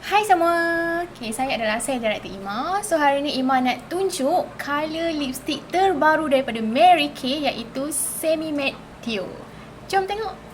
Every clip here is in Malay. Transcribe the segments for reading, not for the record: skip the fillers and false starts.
Hai semua. Saya adalah Director Iema. So hari ni Iema nak tunjuk color lipstick terbaru daripada Mary Kay, iaitu Semi Matte Teal. Jom tengok.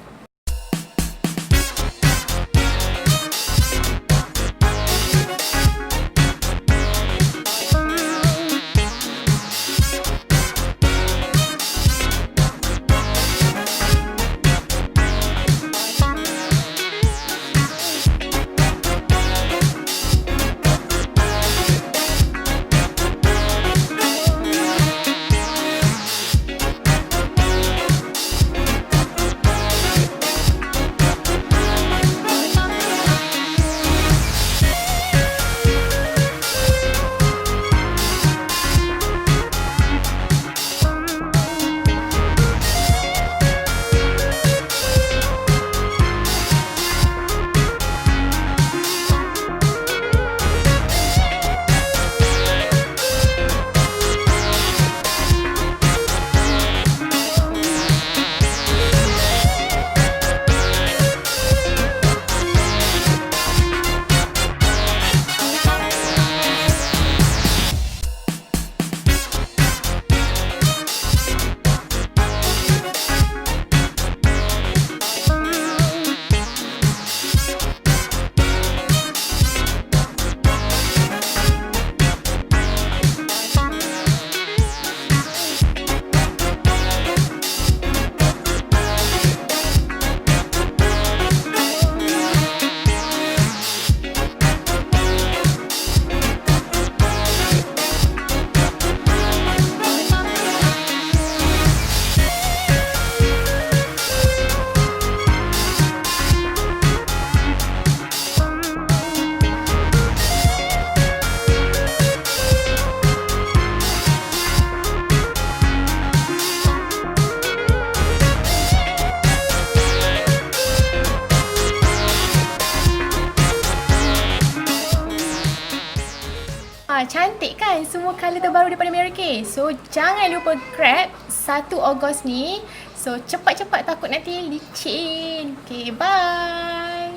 Cantik kan semua colour terbaru daripada Mary Kay. So jangan lupa grab 1 Ogos ni. So cepat-cepat, takut nanti licin. Okay, bye.